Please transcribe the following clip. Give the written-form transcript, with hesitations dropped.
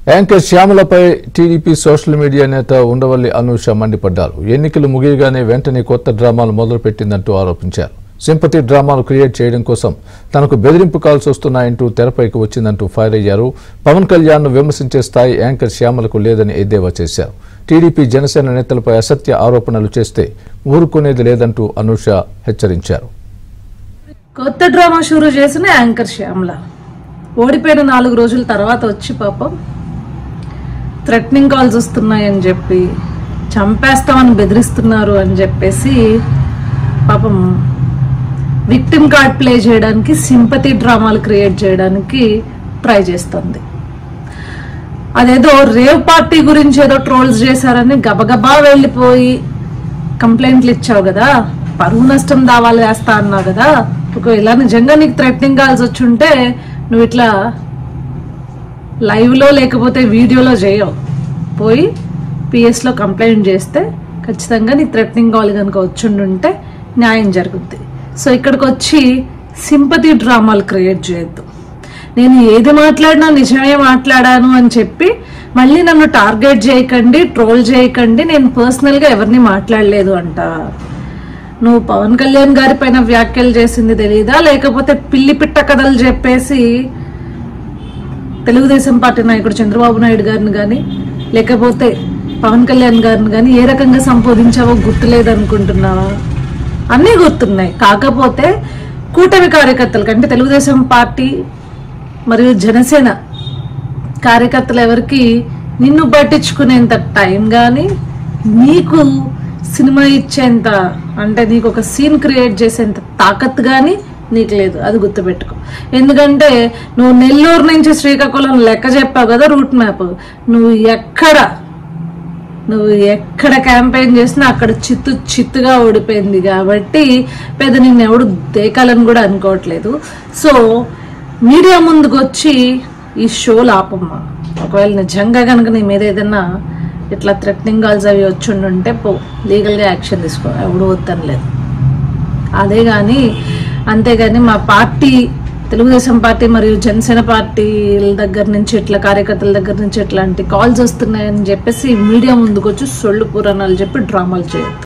Anchor శ్యామలపై TDP social media నేత ఉండవల్లి అనూష మండిపడ్డారు. ఎన్నికలు ముగియగానే వెంటనే కొత్త డ్రామాలు మొదలుపెట్టిందంటూ ఆరోపించారు. సింపతి డ్రామాలు క్రియేట్ చేయడం కోసం తనకు బెదిరింపు కాల్స్ వస్తున్నాయంటూ తెరపైకి వచ్చిందంటూ ఫైర్ అయ్యారు. పవన్ కళ్యాణ్ ను విమర్శించే స్థాయి యాంకర్ శ్యామలకు లేదని ఎద్దేవా చేశారు. టీడీపీ జనసేన నేతలపై అసత్య ఆరోపణలు చేస్తే ఊరుకునేది లేదంటూ అనూష హెచ్చరించారు. కొత్త డ్రామా షురూ చేసిన యాంకర్ శ్యామల ఓడిపోయిన 4 రోజుల తర్వాత వచ్చి పాపం థ్రెటనింగ్ కాల్స్ వస్తున్నాయని చెప్పి చంపేస్తామని బెదిరిస్తున్నారు అని చెప్పేసి పాపం విక్టిమ్ కార్డ్ ప్లే చేయడానికి, సింపతి డ్రామాలు క్రియేట్ చేయడానికి ట్రై చేస్తుంది. అదేదో రేవ్ పార్టీ గురించి ఏదో ట్రోల్స్ చేశారని గబగబా వెళ్ళిపోయి కంప్లైంట్లు ఇచ్చావు కదా, పరువు నష్టం దావాలు వేస్తా అన్నావు కదా. ఒకవేళ నిజంగా నీకు థ్రెటనింగ్ కాల్స్ వచ్చుంటే నువ్వు ఇట్లా లైవ్లో లేకపోతే వీడియోలో చేయవు, పోయి పిఎస్లో కంప్లైంట్ చేస్తే ఖచ్చితంగా నీ థ్రెటనింగ్ కాల్ కనుక వచ్చుండుంటే న్యాయం జరుగుద్ది. సో ఇక్కడికి వచ్చి సింపతి డ్రామాలు క్రియేట్ చేయొద్దు. నేను ఏది మాట్లాడినా నిజమే మాట్లాడాను అని చెప్పి మళ్ళీ నన్ను టార్గెట్ చేయకండి, ట్రోల్ చేయకండి. నేను పర్సనల్గా ఎవరిని మాట్లాడలేదు అంట. నువ్వు పవన్ కళ్యాణ్ గారి పైన వ్యాఖ్యలు చేసింది తెలీదా, లేకపోతే పిల్లి పిట్ట కథలు చెప్పేసి తెలుగుదేశం పార్టీ నాయకుడు చంద్రబాబు నాయుడు గారిని కానీ లేకపోతే పవన్ కళ్యాణ్ గారిని కానీ ఏ రకంగా సంబోధించావో గుర్తులేదనుకుంటున్నావా? అన్నీ గుర్తున్నాయి. కాకపోతే కూటమి కార్యకర్తలు కంటే తెలుగుదేశం పార్టీ మరియు జనసేన కార్యకర్తలు ఎవరికి నిన్ను పట్టించుకునేంత టైం కానీ, నీకు సినిమా ఇచ్చేంత, అంటే నీకు ఒక సీన్ క్రియేట్ చేసేంత తాకత్ కానీ నీకు లేదు. అది గుర్తుపెట్టుకో. ఎందుకంటే నువ్వు నెల్లూరు నుంచి శ్రీకాకుళం లెక్క చెప్పావు కదా రూట్ మ్యాప్. నువ్వు ఎక్కడ క్యాంపెయిన్ చేసినా అక్కడ చిత్తుగా ఓడిపోయింది కాబట్టి పెద్ద నిన్ను ఎవడు దేకాలని కూడా అనుకోవట్లేదు. సో మీడియా ముందుకు వచ్చి ఈ షోలు ఆపమ్మా. ఒకవేళ నిజంగా కనుక నీ మీద ఏదైనా ఇట్లా థ్రెటనింగ్ కాల్స్ అవి వచ్చుండుంటే పో, లీగల్గా యాక్షన్ తీసుకో, ఎవడు వద్దనలేదు. అదే కానీ అంతేగాని మా పార్టీ తెలుగుదేశం పార్టీ మరియు జనసేన పార్టీల దగ్గర నుంచి ఇట్లా కార్యకర్తల దగ్గర నుంచి ఇట్లాంటి కాల్స్ వస్తున్నాయని చెప్పేసి మీడియా ముందుకు వచ్చి సొల్లు పురాణాలు చెప్పి డ్రామాలు చేయొద్దు.